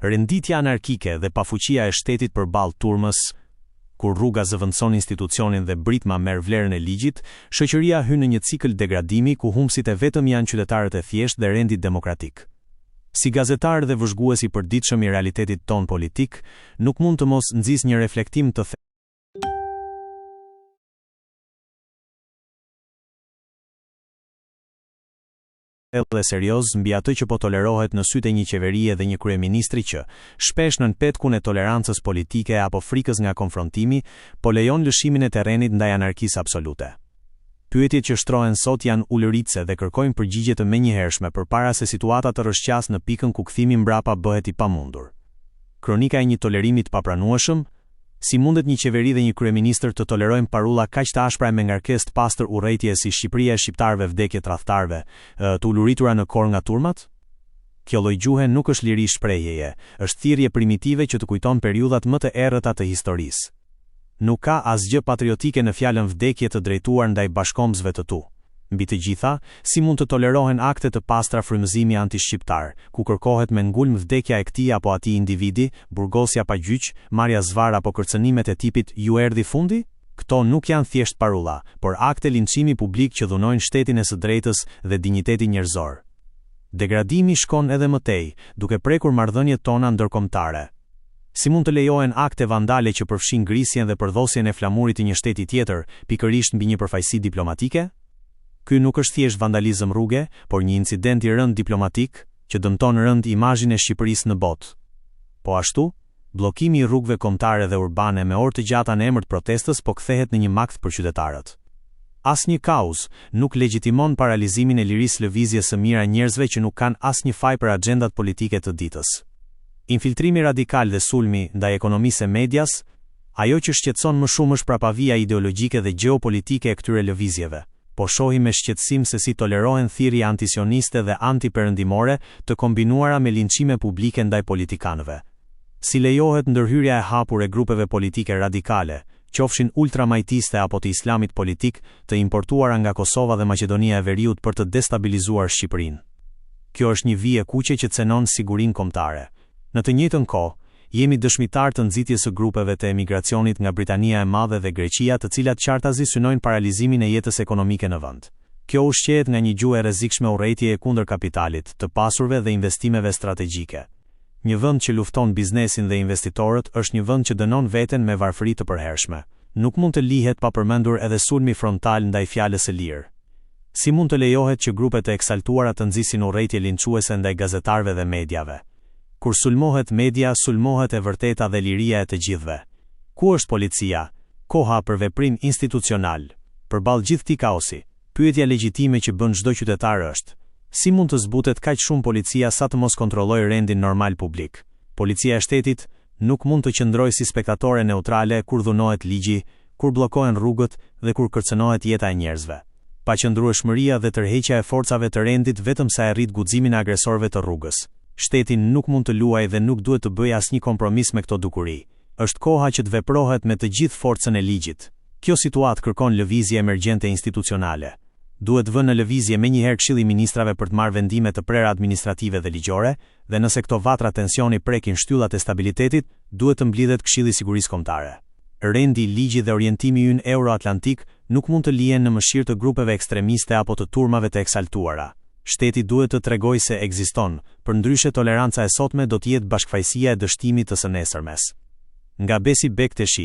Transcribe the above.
Renditja anarkike dhe pafuqia e shtetit përballë turmës, kur rruga zëvendëson institucionin dhe britma merr vlerën e ligjit, shoqëria hyn në një cikël degradimi ku humbësit e vetëm janë qytetarët e thjeshtë dhe rendi demokratik. Si gazetar dhe vëzhgues i përditshëm i realitetit ton politik, nuk mund të mos nxis një reflektim të dhe serioz mbi atë që po tolerohet në sytë e një qeverie dhe një kryeministri që, shpesh nën petkun e tolerancës politike apo frikës nga konfrontimi, po lejon lëshimin e terrenit ndaj anarkisë absolute. Pyetjet që shtrohen sot janë ulëritse dhe kërkojnë përgjigje të menjëhershme përpara se situata të rrëshqas në pikën ku kthimi mbrapa bëhet i pamundur. Kronika e një tolerimi të papranueshëm. Si mundet një qeveri dhe një kryeministër të tolerojnë parulla kaq të ashpra me ngarkesë të pastër urrëtie si Shqipëria e shqiptarëve vdekje tradhtarëve, të uluritura në korr nga turmat? Kjo lloj gjuhe nuk është liri shprehjeje, është thirrje primitive që të kujton periudhat më të errëta të historisë. Nuk ka asgjë patriotike në fjalën vdekje të drejtuar ndaj bashkombësve të tu. Mbi të gjitha, si mund të tolerohen akte të pastra frymëzimi anti-shqiptar, ku kërkohet me ngulm vdekja e këtij apo atij individi, burgosja pa gjyq, marrja zvar apo kërcënimet e tipit "ju erdhi fundi"? Këto nuk janë thjesht parulla, por akte linçimi publik që dhunojnë shtetin e së drejtës dhe dinjitetin njerëzor. Degradimi shkon edhe më tej, duke prekur marrëdhëniet tona ndërkombëtare. Si mund të lejohen akte vandale që përfshin ngrisjen dhe përdhosjen e flamurit të një shteti tjetër, pikërisht mbi një përfaqësi diplomatike? Ky nuk është thjesht vandalizëm rruge, por një incident i rënd diplomatik që dëmton rënd imazhin e Shqipërisë në botë. Po ashtu, bllokimi i rrugëve kombëtare dhe urbane me orë të gjata në emër të protestës po kthehet në një makt për qytetarët. Asnjë kauzë nuk legjitimon paralizimin e lirisë lëvizjes së mira njerëzve që nuk kanë asnjë faj për agjendat politike të ditës. Infiltrimi radikal dhe sulmi ndaj ekonomisë e medias, ajo që shqetëson më shumë është prapavia ideologjike dhe gjeopolitike e këtyre lëvizjeve. Po shohim me shqetësim se si tolerohen thirrje antisioniste dhe antiperëndimore të kombinuara me linçime publike ndaj politikanëve. Si lejohet ndërhyrja e hapur e grupeve politike radikale, qofshin ultramajtiste apo të islamit politik, të importuara nga Kosova dhe Maqedonia e Veriut për të destabilizuar Shqipërinë. Kjo është një vije kuqe që cenon sigurinë kombëtare. Në të njëjtën kohë, jemi dëshmitar të nxitjes së grupeve të emigracionit nga Britania e Madhe dhe Greqia, të cilat qartazi synojnë paralizimin e jetës ekonomike në vend. Kjo ushqehet nga një gjuhë e rrezikshme urrëtieje kundër kapitalit, të pasurve dhe investimeve strategjike. Një vend që lufton biznesin dhe investitorët është një vend që dënon veten me varfëri të përhershme. Nuk mund të lihet pa përmendur edhe sulmi frontal ndaj fjalës së lirë. Si mund të lejohet që grupe të eksaltuara të nxisin urrëtie linçuese ndaj gazetarëve dhe mediave? Kur sulmohet media, sulmohet e vërteta dhe liria e të gjithëve. Ku është policia? Koha për veprim institucional. Përballë gjithë këtij kaosi, pyetja legjitime që bën çdo qytetar është: si mund të zbutet kaq shumë policia sa të mos kontrollojë rendin normal publik? Policia e shtetit nuk mund të qëndrojë si spektatore neutrale kur dhunohet ligji, kur bllokohen rrugët dhe kur kërcënohet jeta e njerëzve. Paqëndrueshmëria dhe tërheqja e forcave të rendit vetëm sa e rrit guximin e agresorëve të rrugës. Shteti nuk mund të luajë dhe nuk duhet të bëjë asnjë kompromis me këto dukuri. Është koha që të veprohet me të gjithë forcën e ligjit. Kjo situatë kërkon lëvizje emergjente institucionale. Duhet vënë në lëvizje menjëherë Këshilli i Ministrave për të marrë vendime të prera administrative dhe ligjore, dhe nëse këto vatra tensioni prekin shtyllat e stabilitetit, duhet të mblidhet Këshilli i Sigurisë Kombëtare. Rendi, ligji dhe orientimi ynë euroatlantik nuk mund të lihen në mëshirë të grupeve ekstremiste apo të turmave të eksaltuara. Shteti duhet të tregojë se ekziston, përndryshe toleranca e sotme do të jetë bashkëfaqësia e dështimit të së nesërmes. Nga Besi Bekteshi,